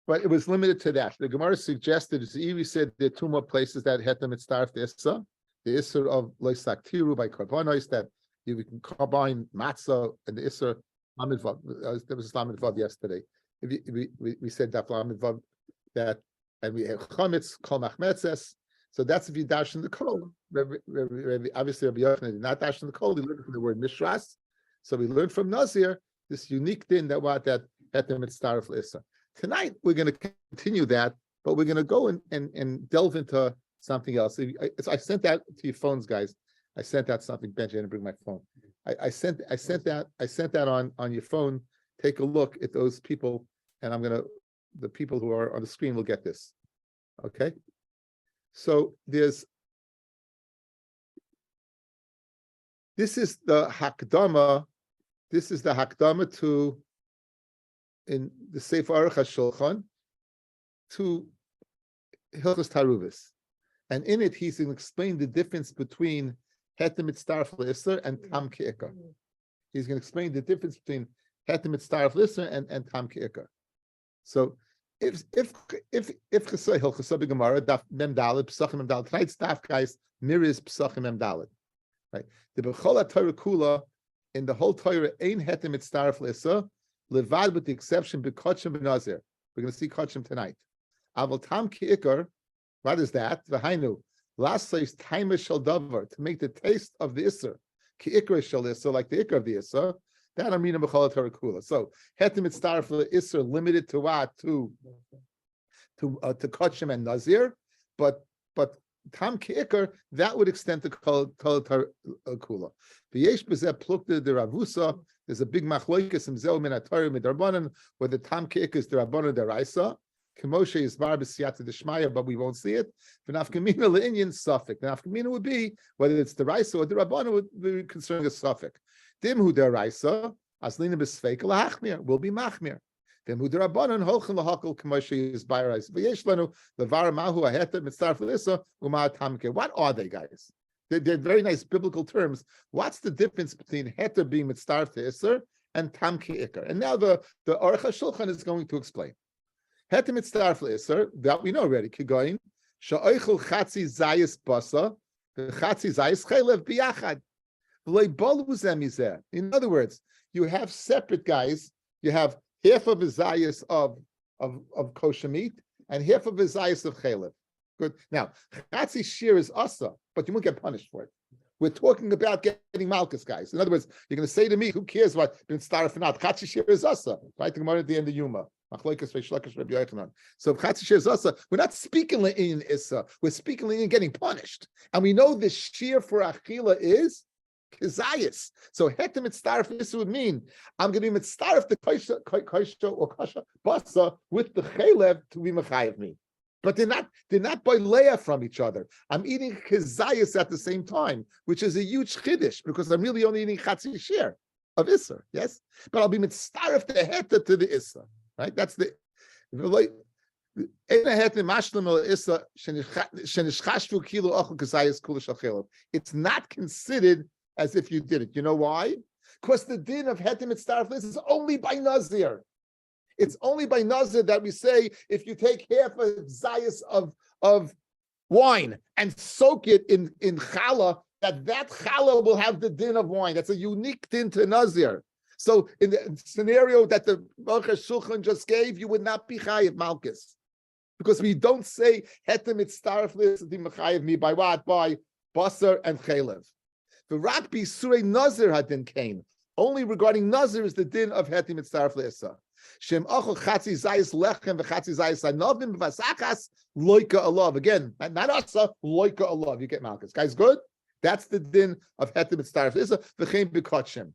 but it was limited to that. The Gemara suggested, we said there are two more places that had them at start the Issa. The Issa of Loisaktiru by Karbonos, that you can combine matzah and the Issa Lamed Vav. There was Lamed Vav yesterday. We said that Lamed Vav, that, and we have Chametz, Kol Machmetzes. So that's if you dash in the Kol. Obviously, Rabbi Yochanan did not dash in the Kol. He learned from the word Mishras. So we learned from Nazir this unique thing that had them at start of Issa. Tonight, we're going to continue that, but we're going to go and delve into something else. I sent that to your phones, guys. I sent out something. Benji, I didn't bring my phone. I sent that on your phone. Take a look at those people, and the people who are on the screen will get this. Okay? So this is the Hakdama. This is the Hakdama to, in the Sefer Aruch HaShulchan, to Hilchos Taruvis. And in it, he's going to explain the difference between Heter Mitztaref L'Isser and Tam Ke'ikar. He's going to explain the difference between Heter Mitztaref L'Isser and Tam Ke'ikar. So, if Chesed Hilchos B'Gemara Daf Mem Daled Pesachim Mem Daled, tonight's Daf, guys, mirrors Pesachim Mem Daled, right? The B'chol HaTorah Kula, in the whole Torah, Ein Heter Mitztaref L'Isser, Levad, with the exception B'Kotchem B'Nazir. We're going to see Kotchem tonight. Aval Tam Ke'ikar, what is that? V'hainu, last says Taima Shel Davar, to make the taste of the Isser, Ke'ikar Shel Isser, like the Ikar of the Isser, that Amina B'chol HaTorah Kula. So, Heter Mitztaref L'Isser, limited to what? To Kotchem and Nazir, but Tam Ke'ikar, that would extend to Kol HaTorah Kula. V'yesh b'zeh plukta de Ravusa, there's a big machloikas in Zeu min HaTorah midrabanan, where the Tam Ke'ikar is the Rabbanan deraisa. Kemoshe is bar b'siyata d'shmaya, but we won't see it. V'nafkamina le'inyan suffik. The nafkamina would be whether it's the Raisa or the Rabbanan would be concerning a suffik. Dim hu deraisa aslina b'sfeik lahachmir will be machmir. Dim hu derabbanan holchen lahakol kemoshe is bar Raisa. V'yesh lanu levar mahu aheter mitzaref l'issa u'ma tamke. What are they, guys? They're very nice biblical terms. What's the difference between heter being mitzaref to isser and tam ke'ikar? And now the Aruch HaShulchan is going to explain. Heter mitzaref l'isser, that we know already. Kigoyin sha'oichel chatzi zayis basa, chatzi zayis chaylev biyachad. In other words, you have separate guys. You have half of a zayis of kosher meat and half of a zayis of chaylev. Good. Now, chatzi shir is asa, but you won't get punished for it. We're talking about getting malchus, guys. In other words, you're going to say to me, "Who cares what been started or not?" Chatzi shir is asa, right? The Gemara at the end of Yuma. So chatzi shir is asa. We're not speaking in issa. We're speaking in getting punished, and we know the shir for achila is Kizayis. So heter mitztaref this would mean I'm going to be mitztaref the kaisha or kasha basa with the chaylev to be mechayev me. But they're not by leah from each other. I'm eating kizayis at the same time, which is a huge chiddush because I'm really only eating chatzi shir of isser. Yes, but I'll be mitztaref the heter to the isser. Right? That's the. It's not considered as if you did it. You know why? Because the din of heter mitzaref is only by Nazir. It's only by Nazir that we say if you take half a zayis of wine and soak it in challah, that challah will have the din of wine. That's a unique din to Nazir. So in the scenario that the Aruch HaShulchan just gave, you would not be chayiv malchus. Because we don't say heter mitzaref l'isdi mechayev me by what? By basar and chaylev. The Rabbi Surei Nazir hadin came. Only regarding Nazir is the din of heter mitzaref l'issa. Shem achol chatzi zayis lechem v'chatzi zayis anavim v'vasachas loika alav. Again, not asa, loika alav. You get malchus. Guys, good? That's the din of heter mitzaref l'issa. V'chein b'kotchem.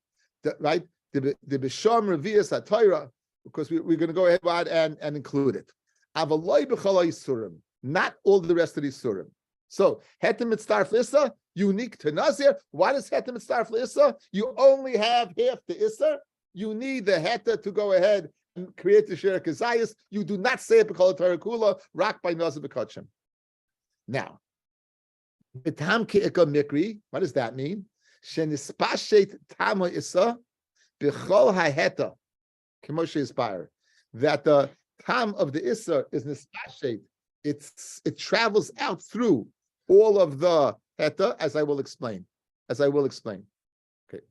Right? The b'sham revius ha'torah, because we're going to go ahead and include it. Avaloi b'chalai surim. Not all the rest of these surim. So, heter mitzaref l'issa, unique to Nazir. Why does heter mitzaref l'issa? You only have half the isser. You need the heter to go ahead and create the shir kazayis. You do not say it b'chol Torah kula, rak by Nazir b'kotchem. Now, b'tam ke'ika mikri, what does that mean? Shenispashet tama issa b'chol ha'heta, k'moshe inspired. That the tam of the Issa is nispashet. It travels out through all of the heta, as I will explain. Okay.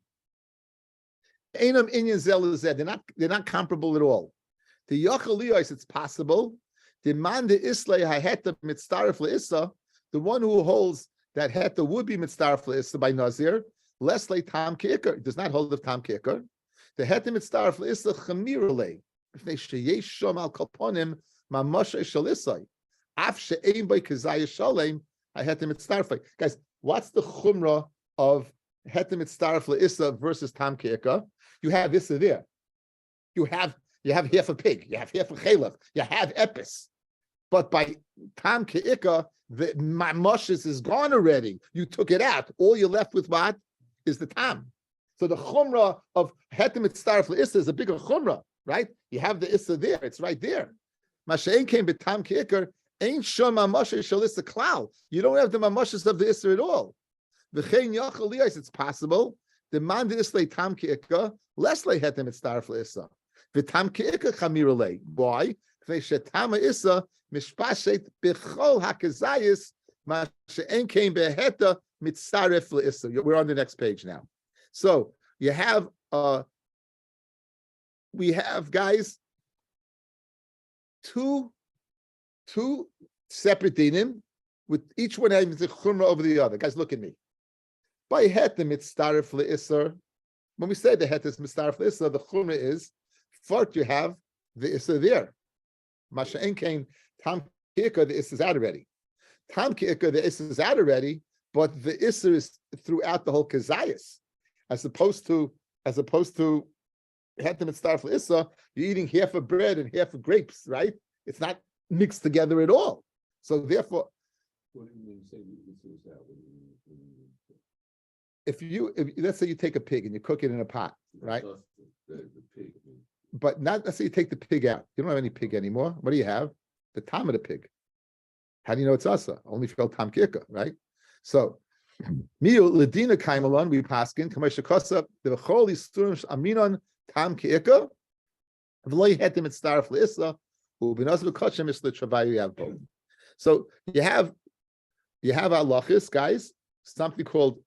Einam inyan zelazed. They're not comparable at all. The yachaliyos, it's possible. The man the islay haheta mitzdarif leissa, the one who holds that heta would be mitzdarif leissa by Nazir, less like tam keikar. It does not hold of tam keikar. The heta mitzdarif leissa chamirale. If they sheyesh shom al kalponim mamashay shalisai. Af she'ein by kazaya shalem haheta mitzdarif. Guys, what's the chumrah of heta mitzdarif leissa versus tam keikar? You have issa there. You have half a pig, you have half a chalef, you have epis. But by tam ke'ika, the mamoshes is gone already. You took it out. All you're left with what? Is the tam. So the chumrah of hetem mitzdarif le'issa is a bigger chumrah, right? You have the issa there, it's right there. Masha'en came with tam ke'ikar, ain't shom mamoshes shalissa klal. You don't have the mamoshes of the issa at all. V'chein yachal liyos, it's possible. The man the islay tam ke'ika, less lay hetem mitzdarif le'issa. V'tam ke'ika chamirale. Why? V'shetama issa mishpashet b'chol hakazayis ma she'en came beheta mitzaref le'issa. We're on the next page now. So you have we have, guys, two separate dinim with each one having the chumrah over the other. Guys, look at me. By heta mitzaref le'issa, when we say the heta is mitzaref le'issa, the chumrah is first you have the issa there. Masha'en came tam ki'ika, the issa is out already. Tam ki'ika, the issa is out already, but the issa is throughout the whole kazayas, as opposed to hetem mitzdarf issa, you're eating half of bread and half of grapes, right? It's not mixed together at all. So therefore, what do you mean say the issa is out? if let's say you take a pig and you cook it in a pot, right? The pig. But not let's say you take the pig out. You don't have any pig anymore. What do you have? The tam of the pig. How do you know it's asa? Only if you tam kirka, right? So miu ledina kaimalon we paskin kamasha kosa the bechol isturim aminon tam kirka v'loy hetem et starf leissa u'benaz v'kochem is the travayu have both. So you have halachis, guys, something called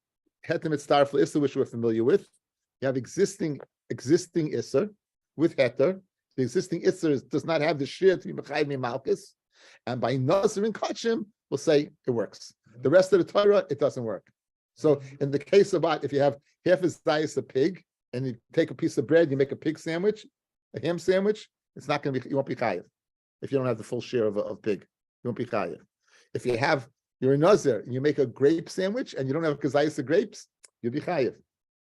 hetem et starf leissa, which we're familiar with. You have existing isser with heter. The existing isser does not have the shir to be mechayim malchus, and by nazir and kachim, we'll say it works. The rest of the Torah, it doesn't work. So in the case of what, if you have half a zayis a pig, and you take a piece of bread, you make a pig sandwich, a ham sandwich, it's not going to be, you won't be chayiv. If you don't have the full share of pig, you won't be chayiv. If you're a nazir, and you make a grape sandwich, and you don't have a kazayis of grapes, you'll be chayiv.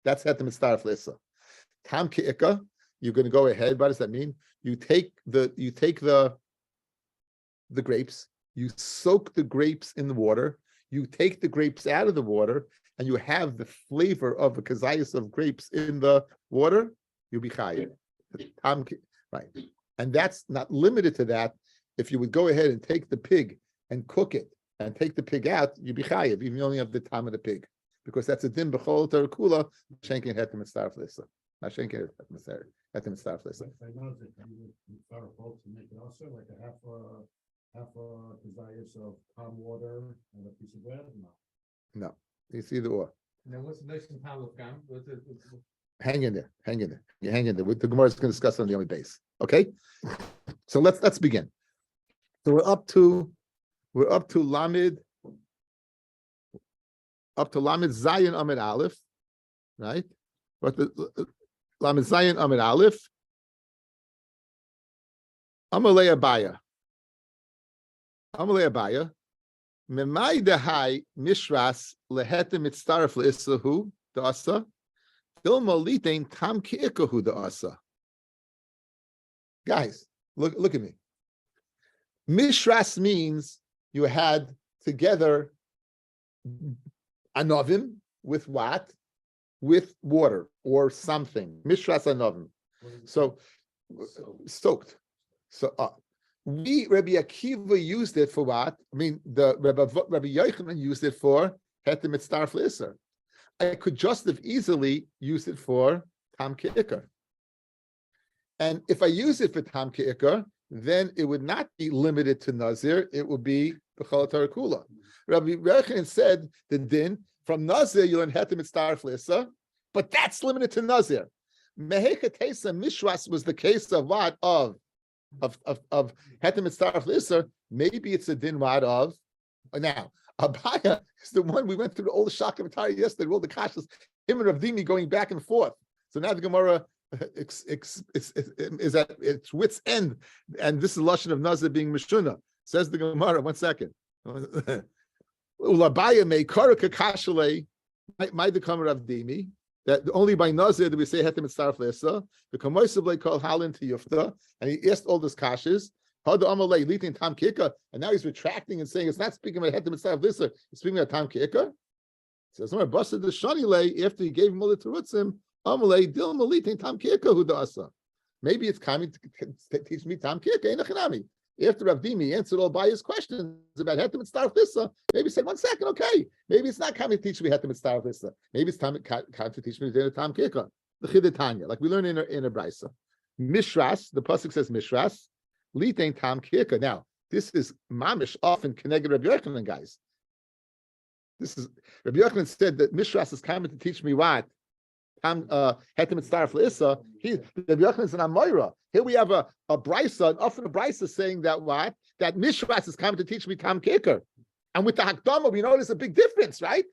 That's hetem mitzdarf leissa. Tam ke'ika, you're going to go ahead. What does that mean? You take the grapes, you soak the grapes in the water, you take the grapes out of the water, and you have the flavor of a kazayas of grapes in the water, you'll be chayiv. Right. And that's not limited to that. If you would go ahead and take the pig and cook it and take the pig out, you'd be chayiv, even if you only have the tam of the pig. Because that's a din b'chol terakula, shenkin hetem mitzdarf leissa. Not shenkin hetem mitzdarf leissa. I know that you start a boat to make it also like a half a kazayas of palm water and a piece of bread. No, it's either or. Now, what's the next time of gam? Hang in there. You hang in there. The Gemara is going to discuss on the only base. Okay, so let's begin. So we're up to Lamed. Up to Lamed Zayin Amid Aleph, right? But the Lamed Zayin Amid Aleph. Amalei Abaya. Memai dehai mishras lehetem mitzdaref leissahu da'asa. Dilma litein tam ki'ikahu da'asa. Guys, look at me. Mishras means you had together anovim with what? With water or something. Mishras anovim. So soaked. So Rabbi Akiva used it for what? I mean, the Rabbi Yochanan used it for hetem mitzdarf leisser. I could just have easily used it for tam ke'ikar. And if I use it for tam ke'ikar, then it would not be limited to Nazir. It would be B'chol Torah Kula. Rabbi Yochanan said the din from Nazir you learn Heter Mitzaref L'Issa, but that's limited to Nazir. Meheka Tesa Mishras was the case of what of Heter Mitzaref L'Issa. Maybe it's a din what of now. Abaya is the one we went through all the Shaka Matari yesterday, all the kashas, him and Rav Dimi going back and forth. So now the Gemara is at its wit's end, and this is lashon of Nazir being Mishuna. Says the Gemara. 1 second. Ulabaya may karaka kashale might become Rav Dimi that only by Nazir do we say Heter Mitzaref L'Issa. The Kamoisavle called Halin to Yufta, and he asked all those kashas. And now he's retracting and saying it's not speaking about Heter Mitzaref L'Issa, it's speaking about Tam Ki'ika. Says, busted the Shani lay after he gave him all the Terutzim, Amalei Dil Malitin Tam Ki'ika Hu Da'asa. Maybe it's coming to teach me Tam Ki'ika, Einachanami. After Rav Dimi answered all by his questions about Heter Mitzaref L'Issa, maybe he said, 1 second, okay, maybe it's not coming to teach me Heter Mitzaref L'Issa. Maybe it's time to teach me Tam Ki'ika. The Chidetanya, like we learn in a Brisa. Mishras, the pasuk says Mishras. Litain Tam Ki'ika. Now, this is mamish often connected Rabbi Yochanan, guys. This is Rabbi Yochanan said that Mishras is coming to teach me what Tam Heter Mitzaref L'Issa. Rabbi Yochanan is an Amoira. Here we have a brisa, and often a brisa saying that what that Mishras is coming to teach me Tam Ki'ika. And with the Hakdama, we know there's a big difference, right?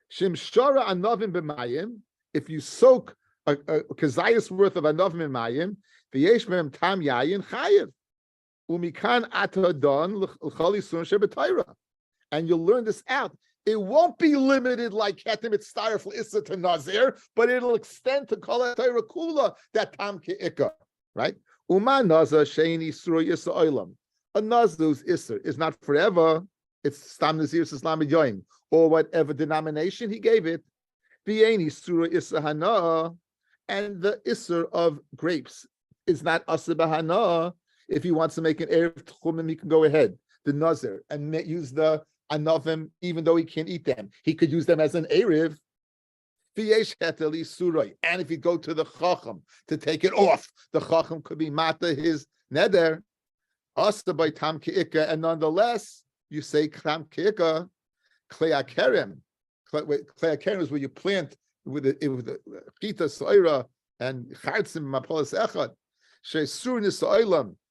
Shim Shara Anovim b'Mayim. If you soak a kazayas worth of Anovim in Mayim. V'yesh mehem tam yayin chayev, umikan atadon l'chali sun shebetayra, and you'll learn this out. It won't be limited like Heter Mitzaref L'Issa to Nazir, but it'll extend to kol Torah Kula that tam ke'ika, right? Uma nazar sheini surah yisa olam. A nazir's isser is not forever. It's stam nazir islam yoim or whatever denomination he gave it. V'yeini surah yisa hana, and the isser of grapes. It's not asibahana. If he wants to make an erev tchumim, he can go ahead. The nazir and use the anovim, even though he can't eat them, he could use them as an erev. And if you go to the chacham to take it off, the chacham could be mata his neder. Asta by tam ke'ika, and nonetheless you say tam ke'ika, klei akerem. Klei akerem is where you plant with the chita soira and chartzim mapolas echad.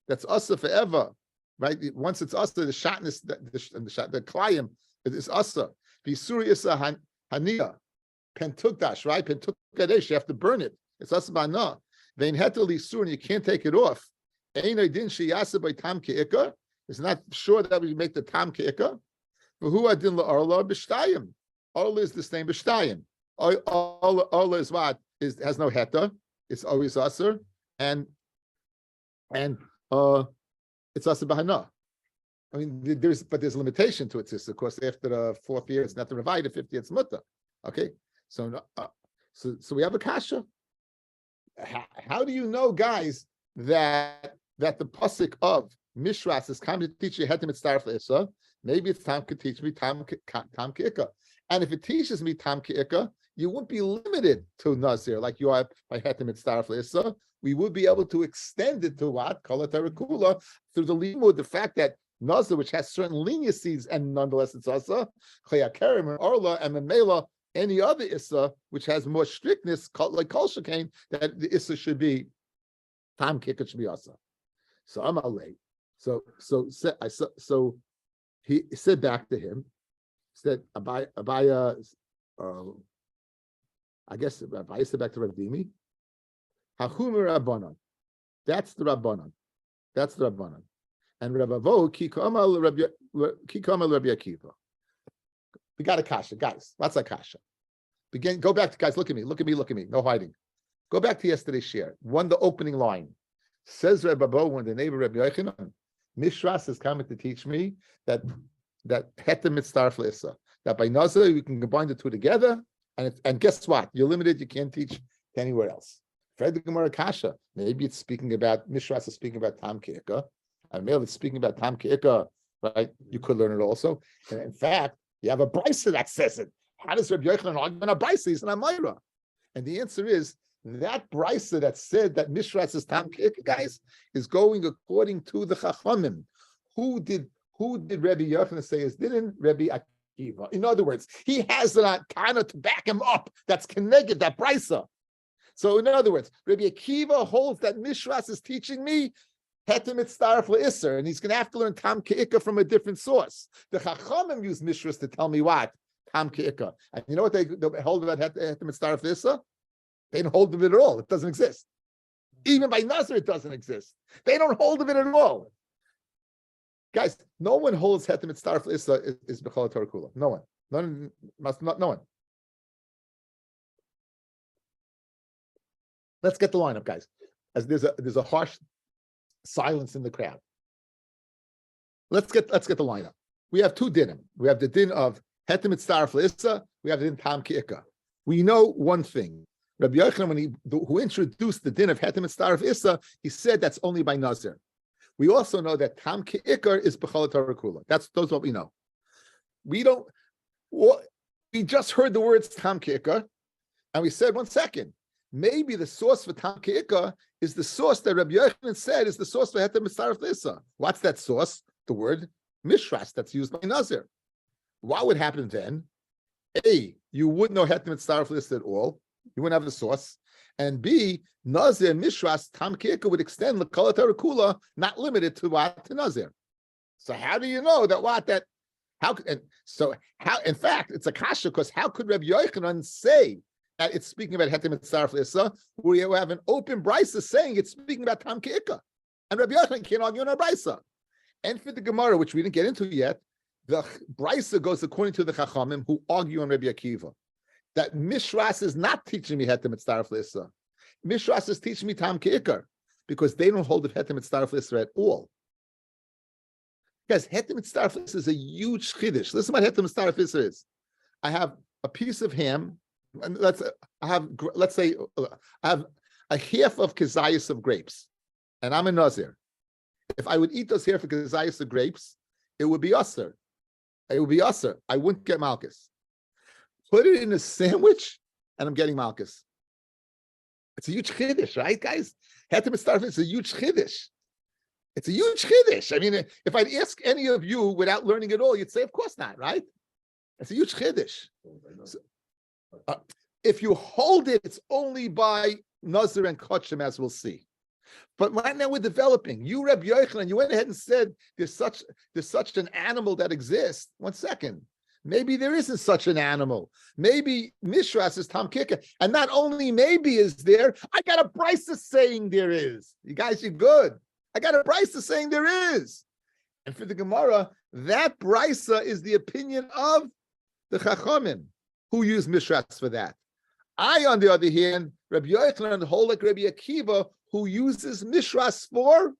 That's asa forever, right? Once it's asa, the shatness, the klayim, it is asa. Visuri isa hania, pentukdash, right? Pentukdash, you have to burn it. It's asa bana. Vein hetali sur, and you can't take it off. Ein din sheyasa by tam ke'ika. It's not sure that we make the tam ke'ika. Who adin la arla b'shtayim. Arla is the same b'shtayim. Arla is what? Has no heta. It's always asa, and it's asa bahana. I mean, there's a limitation to it. Sis. Of course, after the 4th year, it's not the Rabbi. The 5th year, it's mutta. Okay, so we have a kasha. How do you know, guys, that the pasuk of Mishras is coming to teach you Heter Mitzaref L'Issa? Maybe it's time to teach me Tam Ke'ika. And if it teaches me Tam Ke'ika, you won't be limited to Nazir like you are by Heter Mitzaref L'Issa. We would be able to extend it to what? Kol Torah Kula, through the limud, the fact that Nazir, which has certain leniencies, and nonetheless it's Asa, Chaya Kerem and Orla, and Memela, any other Issa, which has more strictness, like Kol Shekain, that the Issa should be Tam Ke'ika should be Asa. So I'm late. So he said back to him, said Abaya, I guess Abaya said back to Rabbi Dimi, Hachumer Rabbanon. That's the Rabbanon. That's the Rabbanon. And Rabavo Kikamal Rabbi Akiva. We got a kasha, guys. What's a kasha? Go back to guys. Look at me. No hiding. Go back to yesterday's share. The opening line says Rabbo when the neighbor Rabbi Yochanan, Mishras is coming to teach me that Heter Mitzaref L'Issa, that by Nazir you can combine the two together, and guess what? You're limited. You can't teach anywhere else. Fred the Gemara kasha. Maybe it's speaking about Mishras is speaking about Tam Ke'ika. And Mel is speaking about Tam Ke'ika, right? You could learn it also. And in fact, you have a brisa that says it. How does Rabbi Yochanan argue on a brisa? He's an Amayra. And the answer is that brisa that said that Mishras is Tam Kik, guys, is going according to the Chachamim. Who did Rabbi Yochanan say is didn't Rabbi Akiva? In other words, he has an Tana to back him up. That's connected that brisa. So in other words, Rabbi Akiva holds that Mishras is teaching me Hetem Mitzdaref L'Isser, and he's going to have to learn Tam Ke'ika from a different source. The Chachamim use Mishras to tell me what? Tam Ke'ika. And you know what they hold about Hetem Mitzdaref L'Isser? They don't hold of it at all. It doesn't exist. Even by Nazir, it doesn't exist. They don't hold of it at all. Guys, no one holds Hetem Mitzdaref L'Isser is B'chol Torah Kula. No one. No one. Let's get the lineup, guys. As there's a harsh silence in the crowd. Let's get the lineup. We have two dinim. We have the din of Hetem Mitzdaref L'Issa. We have the din Tam Ke'ika. We know one thing. Rabbi Yochanan, who introduced the din of Hetem Mitzdaref Issa, he said that's only by Nazir. We also know that Tam Ke'ika is B'chol Torah Kula. That's what we know. We just heard the words Tam Ke'ika, and we said, 1 second. Maybe the source for Tam Ke'ika is the source that Rabbi Yochanan said is the source for Hetem Mitzdaref L'Issa. What's that source? The word Mishras that's used by Nazir. What would happen then? A, you wouldn't know Hetem Mitzdaref L'Issa at all. You wouldn't have the source. And B, Nazir, Mishras, Tam Ke'ika would extend L'Kol Torah Kula, not limited to what? To Nazir. So how do you know that in fact, it's a kasha, because how could Rabbi Yochanan say that it's speaking about Hetem Mitzdaref L'Issa, where you have an open brisa saying it's speaking about Tam Ke'ika, and Rabbi Yochanan can't argue on a brisa. And for the Gemara, which we didn't get into yet, the brisa goes according to the Chachamim who argue on Rabbi Akiva that Mishras is not teaching me Hetem Mitzdaref L'Issa. Mishras is teaching me Tam Ke'ika, because they don't hold of Hetem Mitzdaref L'Issa at all. Guys, Hetem Mitzdaref L'Issa is a huge chiddush. Listen what Hetem Mitzdaref L'Issa is. I have a piece of ham. And I have a half of kezayis of grapes, and I'm a nazir. If I would eat those half of kezayis of grapes, it would be usser. It would be usser. I wouldn't get malchus. Put it in a sandwich, and I'm getting malchus. It's a huge chiddush, right, guys? Hetem Mitzdaref is a huge chiddush. It's a huge chiddush. I mean, if I'd ask any of you without learning it all, you'd say, of course not, right? It's a huge chiddush. If you hold it, it's only by Nazir and Kachim, as we'll see. But right now we're developing. You, Rabbi Yochanan, you went ahead and said there's such an animal that exists. 1 second. Maybe there isn't such an animal. Maybe Mishras is Tam Ke'ika. And not only maybe is there, I got a brisa saying there is. You guys, you're good. I got a brisa saying there is. And for the Gemara, that brisa is the opinion of the Chachamim, who use Mishras for that. I, on the other hand, Rabbi Yochanan, hold like Rabbi Akiva, who uses Mishras for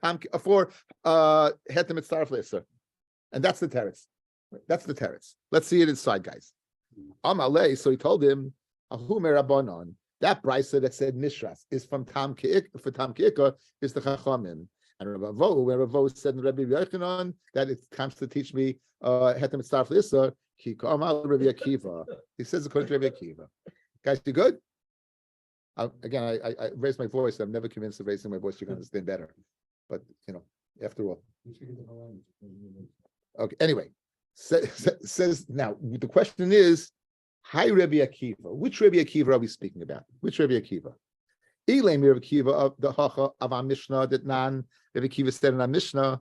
Hetem Mitzdaref L'Issa. And that's the teretz. That's the teretz. Let's see it inside, guys. Amalei, so he told him, Ahu Merabanan, that brisa that said Mishras is from Tam Ke'ika, for Tam Ke'ika is the Chachamim. And Rabbi Vo said in Rabbi Yochanan that it comes to teach me Hetem Mitzdaref L'Issa. He says according to Rabbi Akiva. Guys, you good? Again, I raised my voice. I'm never convinced of raising my voice. You can understand better. But, after all. Okay, anyway. Says now, the question is, hi, Rabbi Akiva. Which Rabbi Akiva are we speaking about? Which Rabbi Akiva? Elay Rabbi Akiva of the Hacha of our Mishnah that Rabbi Akiva said in our Mishnah.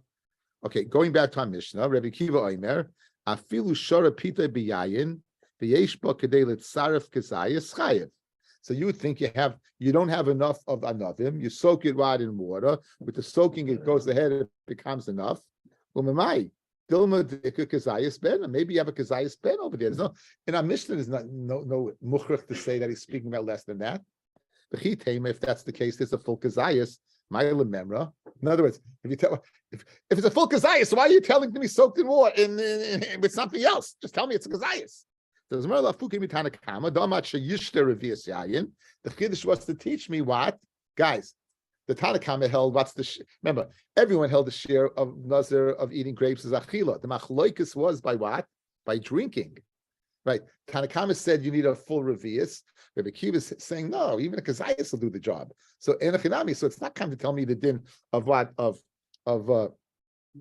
Okay, going back to our Mishnah, Rabbi Akiva Omer, Afilu shara pita biyayin, v'yesh ba kedei litzaref kezayis chayev. So you would think you don't have enough of anavim. You soak it right in water. With the soaking, it goes ahead. It becomes enough. Maybe you have a kezayis ben over there. In our Mishnah, there's no mukhrach to say that he's speaking about less than that. If that's the case, there's a full kezayis. In other words, if it's a full kazayas, why are you telling me soaked in water with something else? Just tell me it's a kazayas. The Chiddush was to teach me what? Guys, the Tanakama held, remember, everyone held the share of Nazir of eating grapes as achila. The machloikus was by what? By drinking. Right? Tanakama said you need a full revius. Rabbi Akiva is saying no, even a kazayas will do the job. So enochinami. So it's not come to tell me the din of what of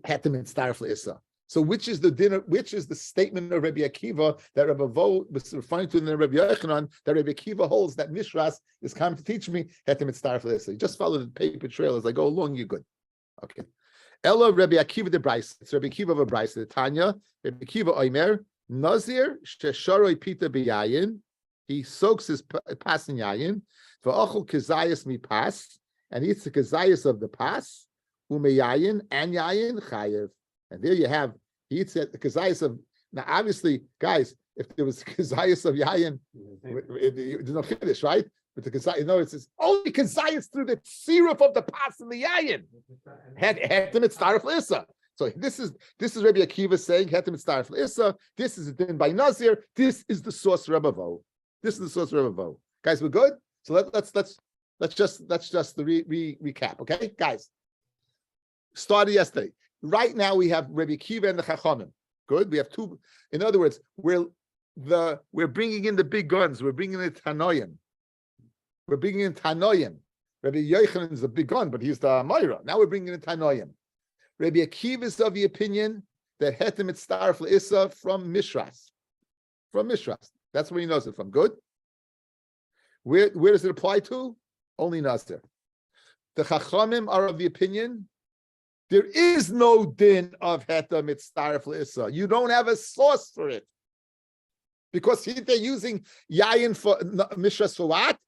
hetem and starf le'issa. So which is the dinner? Which is the statement of Rabbi Akiva that Rabbi Vo was referring to in the Rabbi Yochanan that Rabbi Akiva holds that Mishras is coming to teach me hetem and starf le'issa. You just follow the paper trail as I go along. You're good. Okay. Ella Rabbi Akiva de Bryce. It's Rabbi Akiva of a Bryce. The Tanya Rabbi Akiva Oimer Nazir shesharoi pita biyayin. He soaks his pas in yayin. V'achol kezayis mi pas, and he eats the kezayis of the pas. Umeyayin and yayin chayev. And there you have, he eats the kezayis of, now obviously, guys, if there was kezayis of yayin, there's no chiddush, right? But the kezayis, no, it's only kezayis through the syrup of the pas and the yayin. Hetem et starf l'issa. So this is Rabbi Akiva saying hetem et starf l'issa. This is then by Nazir. This is the source Rabbi Vo. This is the source Rabbi Vo. Guys, we're good. So let's just recap, okay, guys. Started yesterday. Right now we have Rabbi Akiva and the Chachamim. Good. We have two. In other words, we're bringing in the big guns. We're bringing in Tanoim. We're bringing in Tanoim. Rabbi Yochanan is a big gun, but he's the Moira. Now we're bringing in Tanoim. Rabbi Akiva is of the opinion that hetem et starf le'issa from Mishras. From Mishras. That's where he knows it from. Good. Where does it apply to? Only Nazir. The Chachamim are of the opinion there is no din of hetem et starf le'issa. You don't have a source for it. Because they're using yayin for Mishras for what?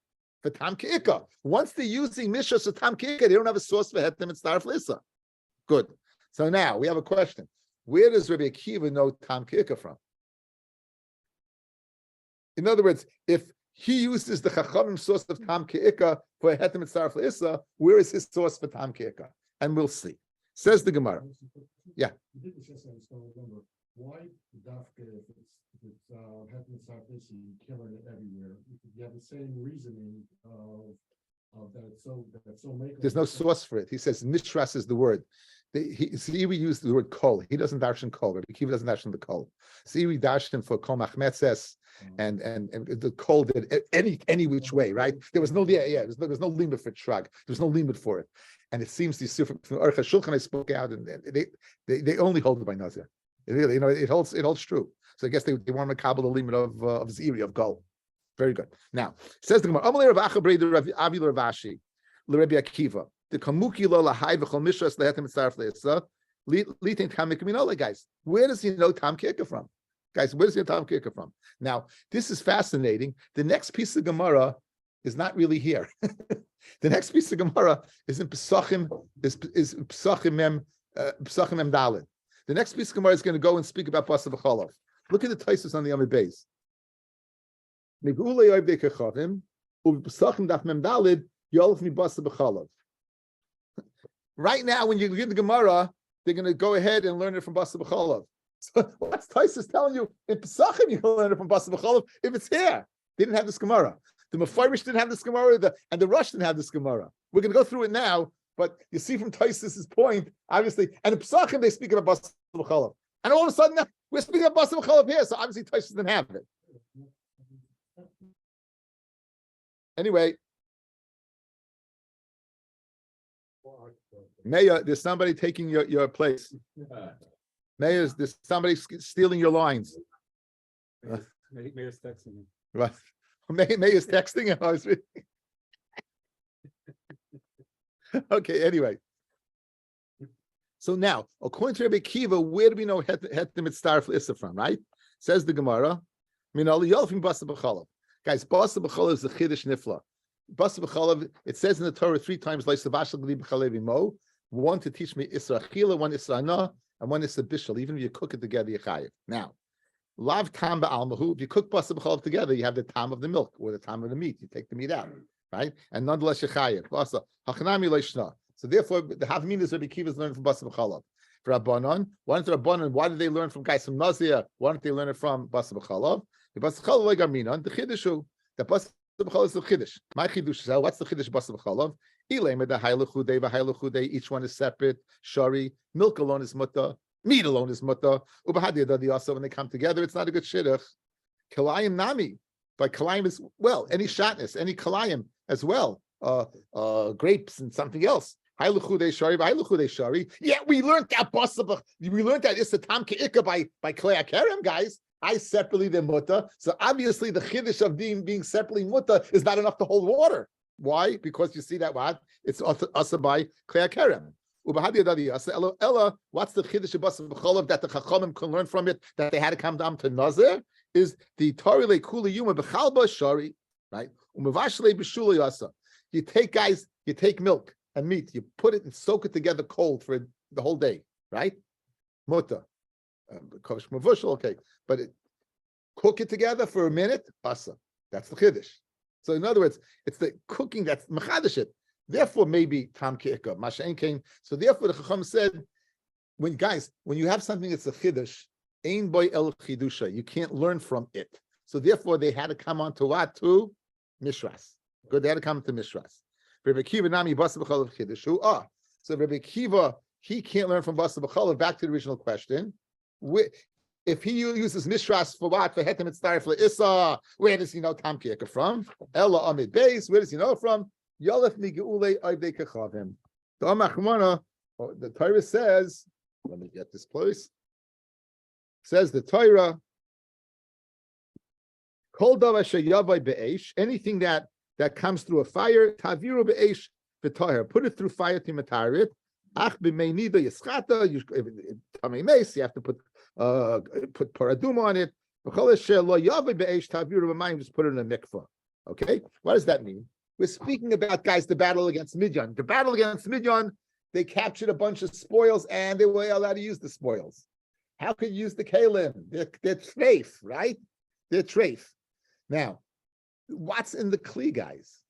For tam ke'ika. Once they're using Mishras for tam ke'ika, they don't have a source for hetem et starf le'issa. Good. So now we have a question. Where does Rabbi Akiva know tam ke'ika from? In other words, if he uses the Chachamim source of tam ke'ika for hetem et starf le'issa, where is his source for tam ke'ika? And we'll see. Says the Gemara. Yeah. Why dafka if it's hetem and starf le'issa, you killing it everywhere? You have the same reasoning of that it's so make. There's no source for it. He says Mishras is the word. We use the word kol. He doesn't darshan kol. Rabbi Akiva doesn't darshan the kol. We darshan for kol machmetzes and the kol did any which way, right? There was no there's no limit for shrag. There was no limit for it, and it seems the from Aruch HaShulchan I spoke out, and they only hold it by Nazir. It really, it holds true. So I guess they want to kabel the limit of ziri of kol. Very good. Now says the Gemara, Amalei Rav Acha Brei Avi Ravashi LeRabbi Akiva. The kamuki lo lahai v'chol mishras lehetem tzarf le'isa litin tam mikminola. Guys, where does he know tam ke'ika from? Guys, where does he know tam ke'ika from? Now, this is fascinating. The next piece of Gemara is not really here. The next piece of Gemara is in Pesachim, is Pesachim Mem Daled. The next piece of Gemara is going to go and speak about Basa v'cholav. Look at the Taisus on the Amid Beis. Megulei oivdei kechavim u'Pesachim daf Mem Daled yolef mi Basa v'cholav. Right now, when you get the Gemara, they're going to go ahead and learn it from Basa B'cholav. So what's Taisus telling you? In Pesachim, you can learn it from Basa B'cholav if it's here. They didn't have this Gemara. The Mefarish didn't have this Gemara, and the Rush didn't have this Gemara. We're going to go through it now, but you see from Taisus's point, obviously, and in Pesachim, they speak about Basa B'cholav. And all of a sudden, now, we're speaking about Basa B'cholav here, so obviously Taisus didn't have it. Anyway, Mayor, there's somebody taking your place. Mayor, there's somebody stealing your lines. Mayor's texting me. Right. Mayor's texting him. Okay, anyway. So now, according to Rabbi Akiva, where do we know hetem et starf le'issa from, right? Says the Gemara, Minali Yolfim Basa B'cholav. Guys, Basa B'cholav is a Chiddush Nifla. Basa B'cholav, it says in the Torah 3 times, like Savashal Gli B'chalevi Mo, one to teach me Isra Chila, one Isra Na, and one Isra Bishal. Even if you cook it together, you chayiv. Now, Lav Tam Ba'almahu, if you cook Basa B'cholav together, you have the tam of the milk or the tam of the meat. You take the meat out, right? And nonetheless, you chayiv. Basa Hachanami Leishna. So therefore, the Havminas Rabbi Akiva is learning from Basa B'cholav. For Rabbanon, why did they learn from guys from Nazir? Why don't they learn it from Basa B'cholav? The Basa B'cholav like Arminon, the Chiddushu, the Basa B'cholav is the Chiddush. My Chiddush is what's the Chiddush Basa B'cholav? Each one is separate. Shari, milk alone is mutter, meat alone is mutter. Ubahadiyadadi also when they come together, it's not a good shidduch. Kilayim nami, But kalayim is well, any shatness, any kalayim as well, grapes and something else. Yeah, we learned that we learned that it's the tam ke'ika by klei kerem, guys. I separately the muta. So obviously the chiddush of being separately muta is not enough to hold water. Why? Because you see that what? It's asa by klei kerem. Ella, what's the chiddush of basa b'cholav that the chachamim can learn from it that they had to come down to nazir is the Torah lekula yuma b'chalba shari, right? Umavashle b'shula yasa. You take milk and meat, you put it and soak it together cold for the whole day, right? Muta. Okay, but cook it together for a minute, asa. That's the chiddush. So in other words, it's the cooking that's machadish it. Therefore, maybe tam ke'ika, masha'en came. So therefore, the chacham said, when you have something that's a chiddush, ein boy el chidusha, you can't learn from it. So therefore, they had to come on to what? To mishras. Good, they had to come to mishras. Rabbi Kiva nami basa b'chalav chidushu. So Rabbi Kiva, he can't learn from basa b'chalav. Back to the original question. If he uses mishras for what? For hetem mitzvah for issa, where does he know tam ke'ika from? Ella amid beis, where does he know it from? Yalef migeule oivdei kachavim. The Torah says, let me get this place. Says the Torah, Kol davar sheyavai be'esh, anything that comes through a fire, taviru be'esh v'tahir, put it through fire to matarit. Ach b'mei nida yischata, tamei meis, you have to put paradum on it. V'chol asher lo yavai be'esh taviru b'mayim, just put it in a mikvah. Okay, what does that mean? We're speaking about, guys, the battle against Midian. The battle against Midian, they captured a bunch of spoils and they were allowed to use the spoils. How could you use the kalim? They're treif, right? They're treif. Now, what's in the kli, guys?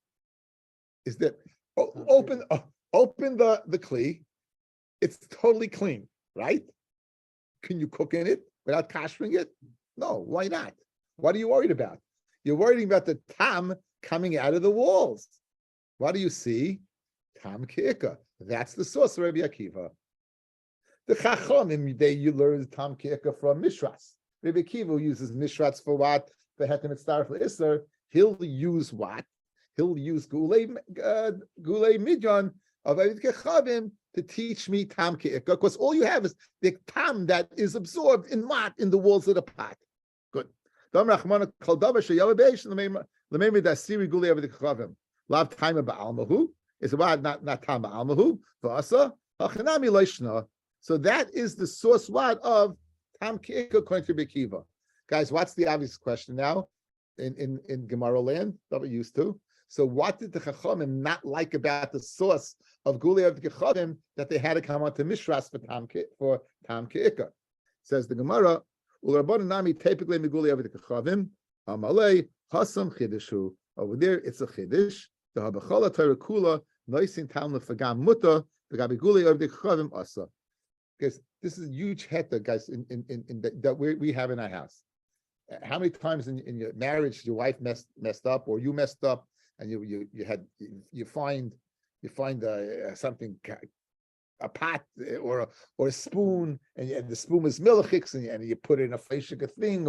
Is that open the kli? It's totally clean, right? Can you cook in it without kashering it? No, why not? What are you worried about? You're worried about the tam coming out of the walls. What do you see? Tam ke'ika. That's the source of Rabbi Akiva. The Chachamim, you learn Tam ke'ika from Mishras. Rabbi Akiva uses Mishras for what? For Hetem Mitzvah for Isser. He'll use what? He'll use Gulei Midyan of Kechavim to teach me Tam ke'ika. Because all you have is the Tam that is absorbed in what? In the walls of the pot. Good. Lav time ba'almahu is about not time ba'almahu v'asa hachanami leishna. So that is the source word of tam ke'ika according to Bekiva. Guys, what's the obvious question now in Gemara land that we're used to? So what did the Chachamim not like about the source of Gulei of the Kechavim that they had to come on to Mishras for tam ke'ika? Says the Gemara. Over there, it's a chiddush. The habachala Torah kula noisin tam lefagam muta v'gabiguli of the chavim asa. Because this is a huge heta, guys, in that we have in our house. How many times in your marriage your wife messed up or you messed up and you find something, a pot or a spoon, and the spoon is milchix, and you put it in a fleishika thing,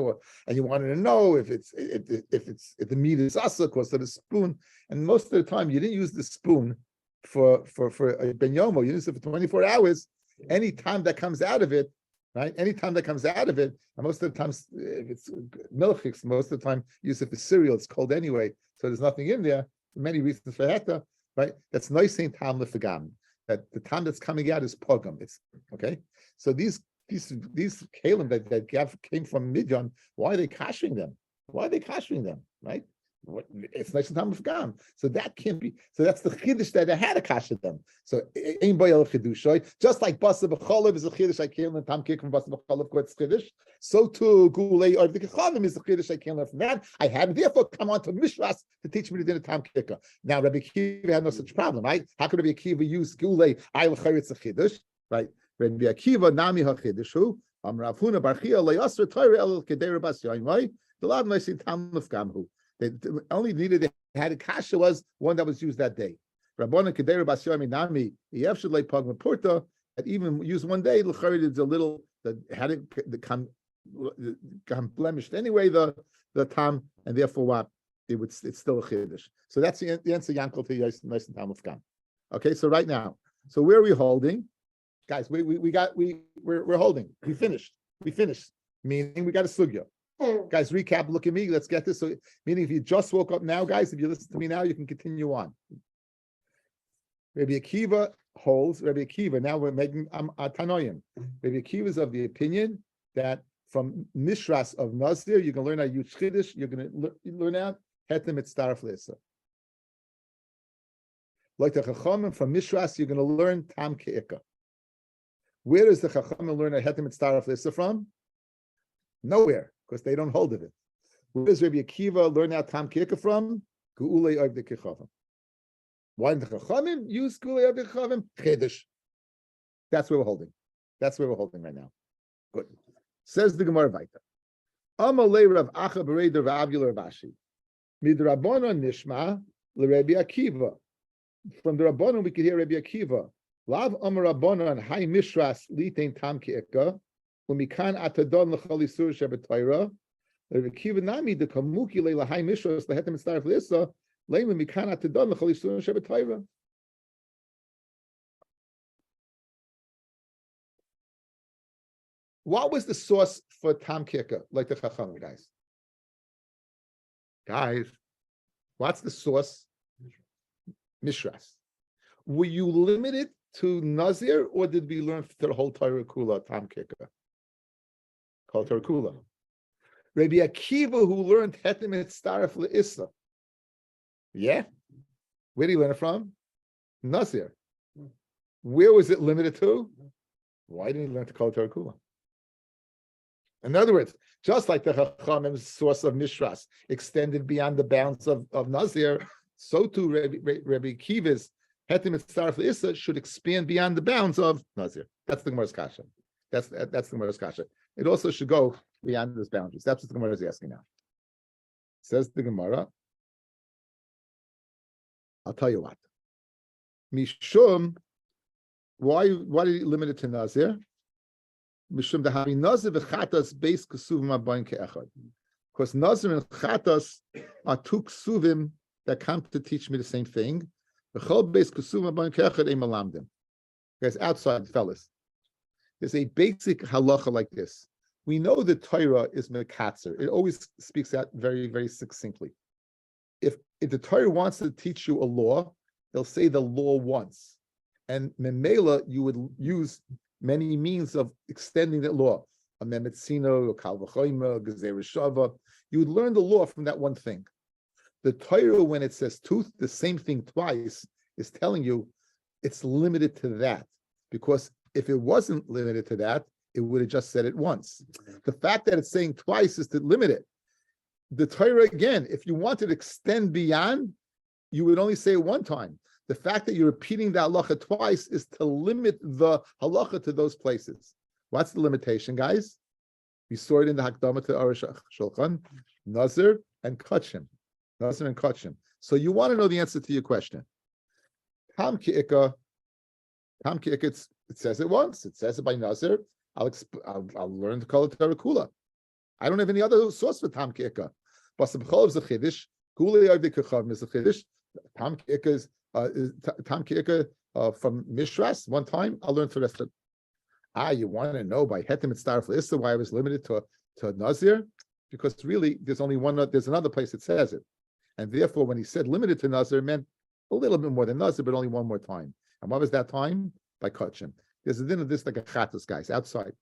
and you wanted to know if the meat is asa because of the spoon. And most of the time, you didn't use the spoon for a ben yomo. You use it for 24 hours. Any time that comes out of it, right? Any time that comes out of it, and most of the times, if it's milchix, most of the time, you use it for cereal. It's cold anyway, so there's nothing in there. Many reasons for heta, right? That's noising tam lefagam. That the time that's coming out is pogum. It's okay. So these kalim that came from Midian, why are they kashering them? Right? It's nice and time of gam. So that can't be. So that's the chiddush that I had to kasher them. So ein boyel chidushay. Just like basa b'cholav is a chiddush I can't learn tam kik from basa b'cholav. It's chiddush. So too gulei or the kechavim is the chiddush I can't learn from that. I had to therefore come on to mishras to teach me to do the tam kika. Now Rabbi Akiva had no such problem, right? How could Rabbi Akiva use gulei? I it's a chiddush, right? Rabbi Akiva nami ha chiddushu. Rav Huna bar Chia le'asr Torah el kedei Rabas Yoim, right? The lav noisin tam lefgamhu. They only needed they had a kasha was one that was used that day. Rabbana Kedera Basyomi Nami, Yev should lay Pagma Porta, that even used one day, L'charid is a little that had it come blemished anyway, the tam, and therefore what? It's still a chiddush. So that's the answer, Yankel, to nice and tam of kam. Okay, so right now, so where are we holding? Guys, we're holding. We finished. Meaning we got a sugya. Guys, recap, look at me, let's get this. So meaning if you just woke up now, guys, if you listen to me now, you can continue on. Rabbi Akiva holds, Rabbi Akiva, now we're making Tanoim. Rabbi Akiva is of the opinion that from Mishras of Nazir, you can learn out Yuch Chiddush, you're going to learn out Hetem Mitzdaref L'Issa. Like the Chachamim from Mishras, you're going to learn Tam Ke'ika. Where does the Chachamim learn a Hetem Mitzdaref L'Issa from? Nowhere, because they don't hold of it. Where does Rabbi Akiva learn out Tam Ke'ika from? Ge'ulei Oivdei Kechavim. Why did the Chachamim use Ge'ulei Oivdei Kechavim? Chiddush. That's where we're holding. That's where we're holding right now. Good. Says the Gemara Vaita. Amalei Rav Acha Bereider V'Avgil Rav Ashi. Midrabanon Nishma LeRabbi Akiva. From the Rabbanon we could hear Rabbi Akiva. Lav Amar Rabbanon Hai Mishras Litein Tam Ke'ika. Umikan Atadon L'Chol Isur Shebetayra. Rabbi Akiva Nami De Kamuki Leila Hai Mishras Lehetem Mitzdaref L'Issa. Leima Mikan Atadon L'Chol Isur Shebetayra. What was the source for Tam Ke'ika, like the Chachamim, guys? Guys, what's the source? Mishras. Were you limited to Nazir, or did we learn the whole Torah Kula, Tam Ke'ika? Called Torah Kula. Rabbi Akiva, who learned Hetem Mitzdaref L'Issa. Yeah? Where did he learn it from? Nazir. Where was it limited to? Why didn't he learn to call Torah Kula? In other words, just like the Chachamim's source of Mishras extended beyond the bounds of Nazir, so too Rabbi Akiva's Hetem Mitzdaref L'Issa should expand beyond the bounds of Nazir. That's the Gemara's kasha. That's the Gemara's kasha. It also should go beyond those boundaries. That's what the Gemara is asking now. Says the Gemara, I'll tell you what. Mishum, why did he limit it to Nazir? Mishum dehavi Nazir v'chatas beis kesuvim abayin ke'echad. Because Nazir and chatas are two kesuvim that come to teach me the same thing. V'chol beis kesuvim abayin ke'echad ein malamdim. Guys, outside, fellas, there's a basic halacha like this. We know the Torah is mekatzer. It always speaks out very, very succinctly. If the Torah wants to teach you a law, they'll say the law once. And memela, you would use many means of extending that law. A memetzino, a kal v'choyma, a gezer shava. You would learn the law from that one thing. The Torah, when it says the same thing twice, is telling you it's limited to that. Because if it wasn't limited to that, it would have just said it once. The fact that it's saying twice is to limit it. The Torah, again, if you wanted to extend beyond, you would only say it one time. The fact that you're repeating the halacha twice is to limit the halacha to those places. What's the limitation, guys? We saw it in the Hakdama to Arush Shulchan, Nazir and Kachim. Nazir and Kachim. So you want to know the answer to your question. Tam Ke'ika, it says it once. It says it by Nazir. I'll learn to call it Torah Kula. I don't have any other source for Tam Ke'ika. But the B'chol is a Chiddush. Gulei Oivdei Kechavim is a Chiddush. Tam Ke'ika from Mishras. One time, I'll learn for the rest of it. You want to know by Hetem Mitzdaref L'Issa why I was limited to Nazir? Because really, there's another place that says it. And therefore, when he said limited to Nazir, it meant a little bit more than Nazir, but only one more time. And what was that time? By Kachim. There's a din of this like a chatas, guys, outside.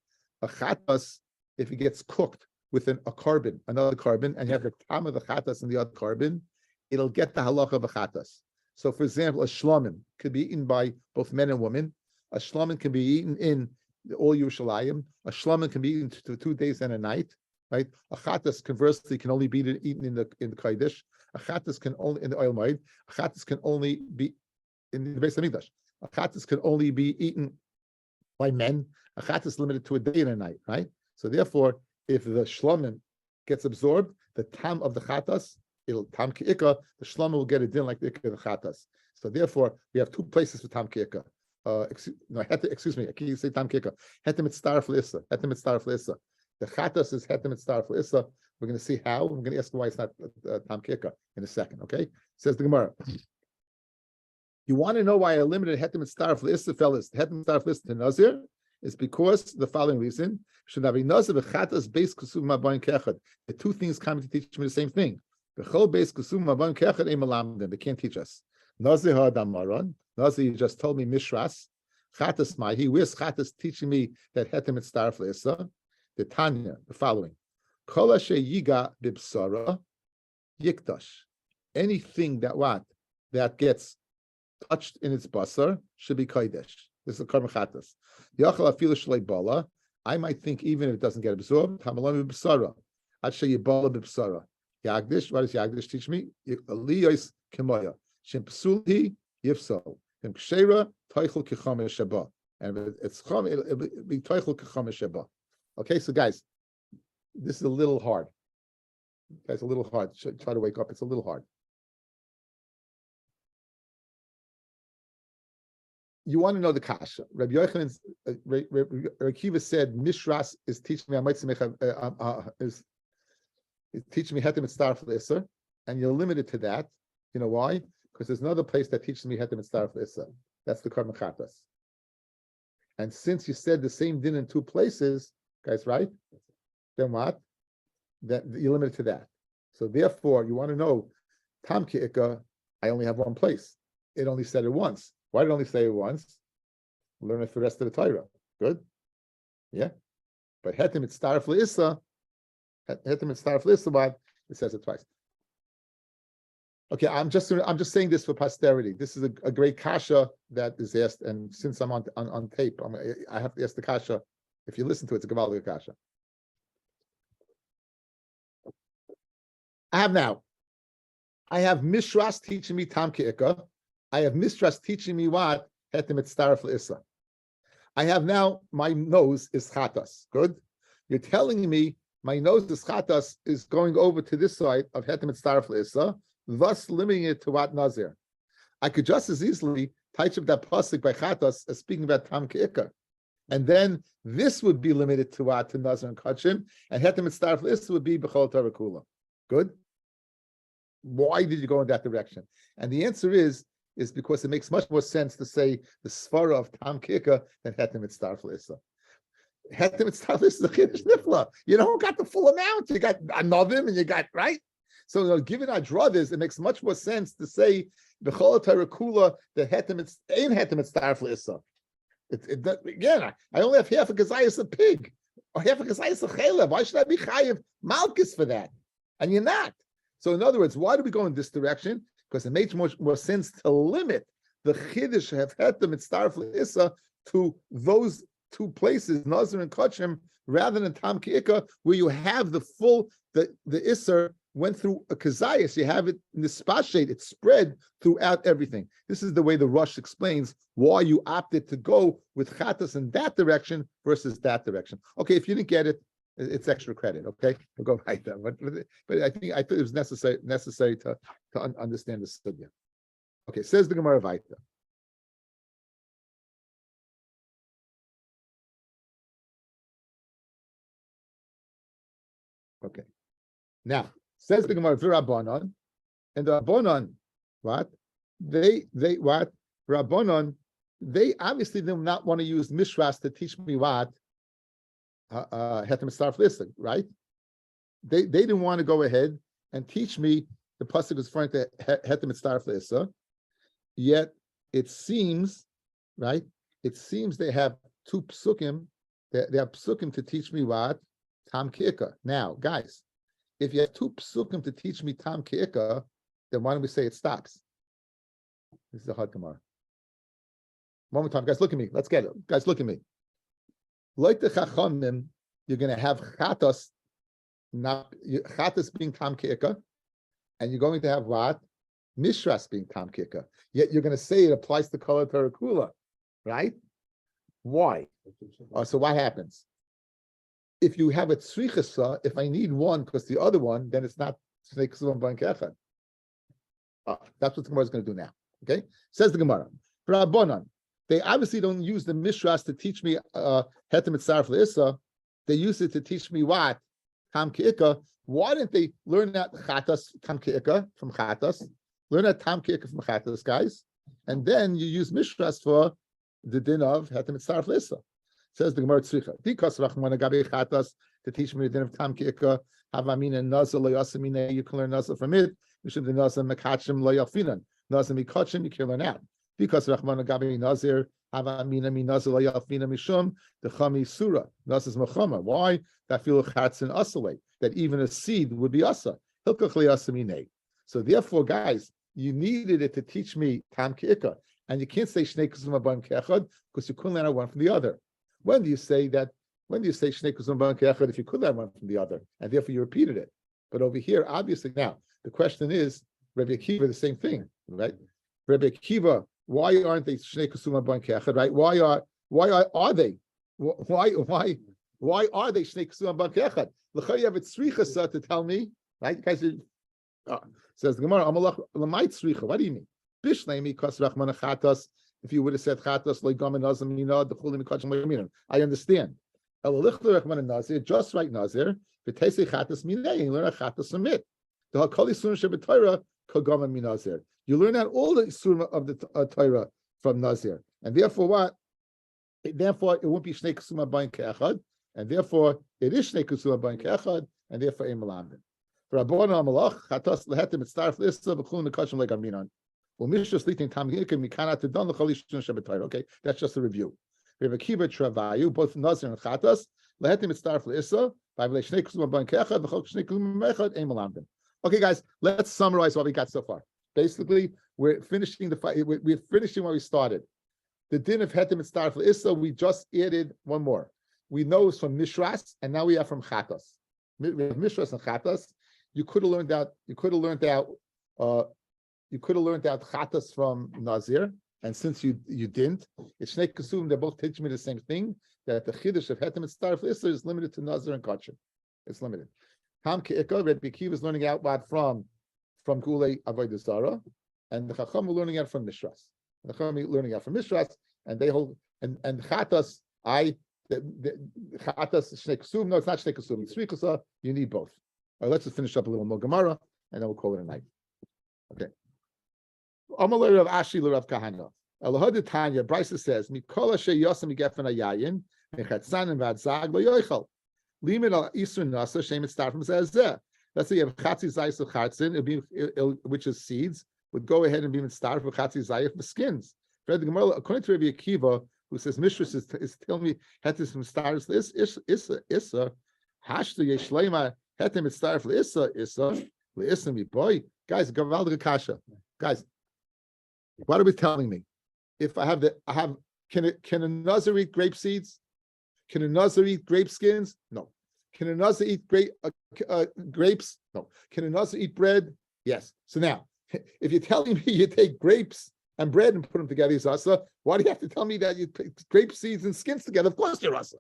A chatas, if it gets cooked with another carbon, and you have the tam of the chatas and the other carbon, it'll get the halacha of a chatas. So, for example, a shlamim could be eaten by both men and women. A shlamim can be eaten in all Yerushalayim. A shlamim can be eaten to 2 days and a night. Right? A chatas, conversely, can only be eaten in the Kodesh. A chatas can only in the oil made. A chatas can only be in the Beis Hamikdash. A chatas can only be eaten by men. A chatas is limited to a day and a night, right? So therefore, if the shlamim gets absorbed, the tam of the chatas, it'll tam ke'ika, the shlamim will get a din like the ikka of the chatas. So therefore, we have two places for tam ke'ika. Excuse me, I can't say tam ke'ika. Hetem Mitzdaref L'Issa. The chatas is hetem mitzaref l'issa. We're going to see how. We're going to ask why it's not tam kika in a second. Okay, says the Gemara. You want to know why I limited hetem mitzaref l'issa, fellas? Hetem mitzaref l'issa to nazir is because the following reason: should have a nazir v'chatas base kusum mabayin kechad. The two things coming to teach me the same thing. The whole base kusum mabayin kechad ein malamdim. They can't teach us. Nazir ha'adamaron. Nazir, you just told me mishras. Chatas mahi. Where's chatas teaching me that hetem mitzaref l'issa? The Tanya, the following. Kol yiga bibsara yiktash. Anything that gets touched in its basar should be kodesh. This is a karma chatas. Yachal afilu shlei bala. I might think even if it doesn't get absorbed, hamalam bibsara. Ad sheyibala bibsara. Yagdish. What does Yagdish teach me? Aliyos kemoya. Shem psulhi yifsal. Shem kshera toichel kechamesh sheba. And if it's chom, it'll be toichel kechamesh sheba. Okay, so guys, this is a little hard. Guys, a little hard. Try to wake up. It's a little hard. You want to know the kasha. Rabbi Yochanan, Rabbi Akiva said, Mishras is teaching me. Is teaching me hetem mitzaref l'issa, and you're limited to that. You know why? Because there's another place that teaches me hetem mitzaref l'issa. That's the karma chatas. And since you said the same din in two places, guys, right? Then what? That you're limited to that. So therefore, you want to know, Tam Ki'ika, I only have one place. It only said it once. Why did it only say it once? Learn it for the rest of the Torah. Good? Yeah. But Hetem Mitzaref L'Issa, what? It says it twice. Okay, I'm just saying this for posterity. This is a great kasha that is asked, and since I'm on tape, I have to ask the kasha. If you listen to it, it's a Gavaldic kasha. I have Mishras teaching me Tam Ki'ika. I have Mishras teaching me what? Hetem Mitzaref L'Issa. I have now, my nose is Chatas. Good? You're telling me my nose is Chatas is going over to this side of Hetem Mitzaref L'Issa, thus limiting it to what Nazir. I could just as easily touch up that pasuk by Chatas as speaking about Tam Ki'ika. And then this would be limited to what? To Nazir and Kachim, and Hetem Mitzaref L'Issa would be B'chol Torah Kula. Good? Why did you go in that direction? And the answer is because it makes much more sense to say the svara of Tam Ki'ika than Hetem Mitzaref L'Issa. Hetem Mitzaref L'Issa is a Chiddush Nifla. You don't got the full amount. You got Anavim and you got, right? So given our druthers, it makes much more sense to say B'chol Torah Kula that ain't Hetem Mitzaref L'Issa. Again, I only have half a gazayas a pig or half a gazayas a chelev. Why should I be chayiv malchus for that? And you're not. So in other words, why do we go in this direction? Because it makes more sense to limit the chiddush of hetem mitzaref l'issa to those two places, Nazir and Kachim, rather than Tam Ki'ika, where you have the full, the Isser went through a kazayas, you have it in the spashade, it's spread throughout everything. This is the way the Rush explains why you opted to go with Chatas in that direction versus that direction. Okay, if you didn't get it, it's extra credit. Okay, we'll go right there. But I thought it was necessary to understand the sugya. Okay, says the Gemara Vaita. Okay, now says the Gemara V'Rabbanon, and the Rabbanon, what they what Rabbanon, they obviously do not want to use Mishras to teach me what. Hetem Mitzaref L'Issa, right? They didn't want to go ahead and teach me the pasuk is referring to Hetem Mitzaref L'Issa. Yet it seems, right? It seems they have two psukim. They have psukim to teach me what Tam Ki'ika. Now, guys, if you have two psukim to teach me Tam Ki'ika, then why don't we say it stops? This is a hard Gemara. One more time, guys. Look at me. Let's get it, guys. Look at me. Like the Chachamim, you're going to have Chatas, Chatas being Tam Ki'ika, and you're going to have what? Mishras being Tam Ki'ika. Yet you're going to say it applies to Kol Torah Kula, right? Why? So what happens? If you have a Tzrichasa, if I need one because the other one, then it's not Snei Ksuvim Ban Kechad. That's what the Gemara is going to do now. Okay? Says the Gemara. Rabbanan. They obviously don't use the Mishras to teach me Hetem Mitzaref L'Issa, they use it to teach me what? Tam Ki'ika. Why didn't they learn that Chatas, Tam Ki'ika from Chatas? Learn that Tam Ki'ika from Chatas, guys. And then you use Mishras for the din of Hetem Mitzaref Lissa. Says the Gemara Tzricha. Dikas Rachmana Gabi Chatas to teach me the din of Tam Ki'ika. Havamina Nazar Lo Yasamina. You can learn Nazar from it. You should the Nazar Mekachim Lo Yafinan. Nazar Mikachim, you can learn out. Because Rachmana Gabi Nazir. Havamina Mi Nazar Lo Yafina Mishum. The Chami Surah. Nazar's Machama. Why? That feel Chatz and Asalei. That even a seed would be Asa. Hilkach Lo Yasamine. So therefore, guys, you needed it to teach me Tam Ki'ika. And you can't say Shnei Kusum Aban Ke'echad because you couldn't learn out one from the other. When do you say that? When do you say Shnei Kusum Aban Ke'echad if you could learn one from the other? And therefore you repeated it. But over here, obviously now, the question is, Rabbi Akiva, the same thing, right? Rabbi Akiva, why aren't they Shnei Kusum Aban Ke'echad, right? Why are they? Why are they Shnei Kusum Aban Ke'echad? L'chai you have a tzricha to tell me, right? You guys says the Gemara, Amalach Lamait tzricha. What do you mean? Bishlemi kas rachmana chatas. If you would have said chatas like gamin nazim mina the chulim mikachim le'yaminam, I understand. Elalichla rachmana nazir, just like nazir. V'teisei chatas minei. You learn a chatas from it. The hakali surim shebetayra kagamin minazir. You learn out all the surim of the Torah from nazir, and therefore what? Therefore it won't be shnei kusuma bain ke'echad, and therefore it is shnei kusuma bain ke'echad, and therefore ein malamdin. Rabbana amalach chatas lehetem mitzaref lissa v'chulim mikachim le'yaminan. Okay, that's just a review. We have a kiva travayu, both nazir and chatas. Okay, guys, let's summarize what we got so far. Basically, we're finishing the fight. We're finishing what we started. The din of hetem mitzaref l'issa. We just added one more. We know it's from mishras, and now we have from chatas. We have mishras and chatas. You could have learned out. You could have learned out chatas from Nazir, and since you didn't, it's Shnei Kusum, they both teach me the same thing, that the Chiddush of Hetem Mitzaref L'Issa is limited to Nazir and Kachim. It's limited. Tam Ke'ika, Rabbi Akiva is learning out what from Gulei Avodah Zarah, and the Chacham are learning out from Mishras. The Chacham are learning out from Mishras, and they hold, and chatas, chatas, Shnei Kusum, no, it's not Shnei Kusum, it's Tzricha, you need both. All right, let's just finish up a little more Gemara, and then we'll call it a night. Okay. Amalei Rav Ashi Rav Kahana. Elahad Tanya. Brisa says, "Mikola sheyosam yigefen hayayin mechatzanim v'adzag lo yochel limit al isur nasa shem mitzaref from zeh." Let's say you have chatzi zayis of chatzin, which is seeds, would go ahead and be mitzaref with chatzi zayis for skins. According to Rabbi Akiva, who says Mishras is telling me hetis mitzaref issa hashtu yeshleima hetim mitzaref issa mi boy. Guys, Gavaldic Kasha. Guys, what are we telling me? If can a Nazir eat grape seeds? Can a Nazir eat grape skins? No. Can a Nazir eat grapes? No. Can a Nazir eat bread? Yes. So now, if you're telling me you take grapes and bread and put them together, you're Asa, why do you have to tell me that you take grape seeds and skins together? Of course you're Asa.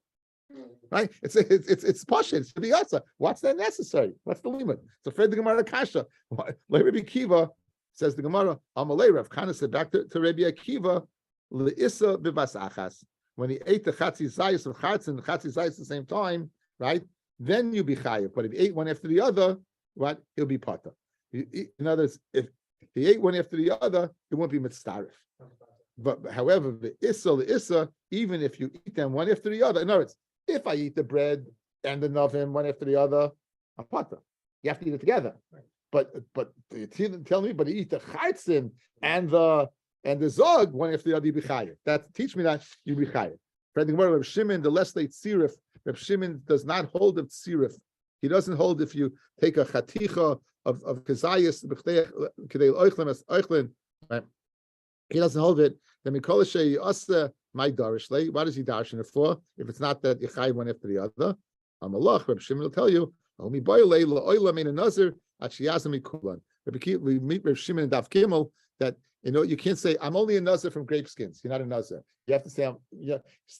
Right? It's pasha. It's to be Asa. What's that necessary? What's the limit? It's afraid the Gemara Kasha. Rabbi Akiva says the Gemara, Amalei Rav Kana said back to Rabbi Akiva, Le'issa b'bas achas. When he ate the chatzi zayis of chatz and the chatzi zayis at the same time, right? Then you be chayiv. But if he ate one after the other, what? He'll be pata. In other words, if he ate one after the other, it won't be mitzaref. But however, the issa, even if you eat them one after the other, in other words, if I eat the bread and the novim one after the other, I'm pata. You have to eat it together. Right. But you tell me, but you eat the chaitzin and the zog one after the other, you be chayiv. That teach me that you be chayiv. Reb Shimon, the less they tzirif, Reb Shimon does not hold of tzirif. He doesn't hold if you take a chaticha of kazayis right? He doesn't hold it. Then Mikola Shei Asa my darishle. What is he darshing it for? If it's not that you chayiv one after the other, Amalach, Reb Shimon will tell you. We meet Reb Shimon and Daf Gimel that you can't say I'm only a nazir from grape skins. You're not a nazir. You have to say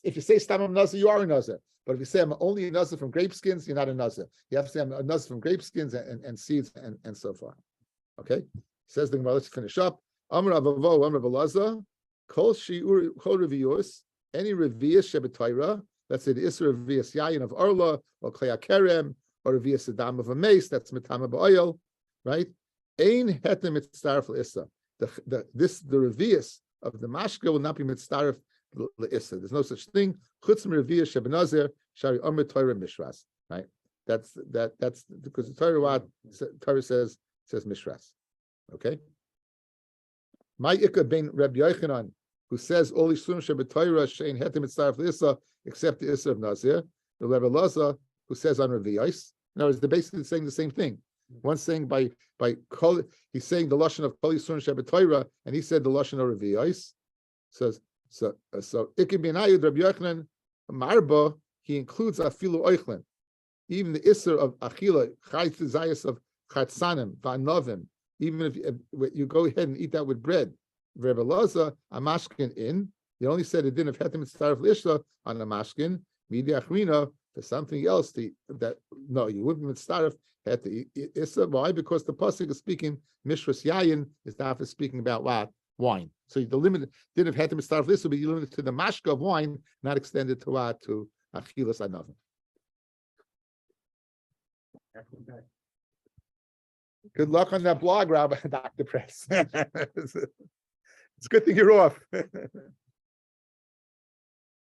if you say stam I'm nazir, you are a nazir. But if you say I'm only a nazir from grape skins, you're not a nazir. You have to say I'm a nazir from grape skins and seeds and so far. Okay, says the Gemara. Let's finish up. Amar Avavo, Amar Balaza, Kol Shiur, Kol Revius, any Revius Shebetayra, let's say the Isra of Revius Yayin of Orla, or Klei Kerem, or Revius Adam of a mace, that's Metama Ba'oil, right? Ein Hetem Mitzdarf L'Issa. The Revius of the Mashka will not be Mitzdarf L'Issa. There's no such thing. Chutz Revius Sheb Nazir, Shari Omer Torah Mishras, right? That's because the Torah says Mishras. Okay? My Ikka ben Rabbi Yochanan, who says all Yisurim Shebetoira Shein Hetem Mitzdarf L'Issa, except the Issa of Nazir. The Rabbi Laza, who says on Revi'os. In other words, they're basically saying the same thing. One's saying by Kol, he's saying the lashon of Kol Yisurim Shebetoira, and he said the lashon of Revi'os. So Ikka ben Ayud Rabbi Yochanan Marba, he includes Afilu Oichlen, even the Issa of Achila, Chayt Zayas of Chatzanim, Vanovim. Even if you go ahead and eat that with bread, Rebbe Laza, a mashkin in. He only said it didn't have hetem mitzdarf l'isha on a mashkin. Midi achrina for something else. You wouldn't mitzdarf het issa. Why? Because the pasuk is speaking mishras yayin is not speaking about what? Wine. So the limit didn't have hetem mitzdarf l'isha, but you limited to the mashka of wine, not extended to what? To achilas anavim. Good luck on that blog, Rabbi, Dr. Press. It's a good thing you're off.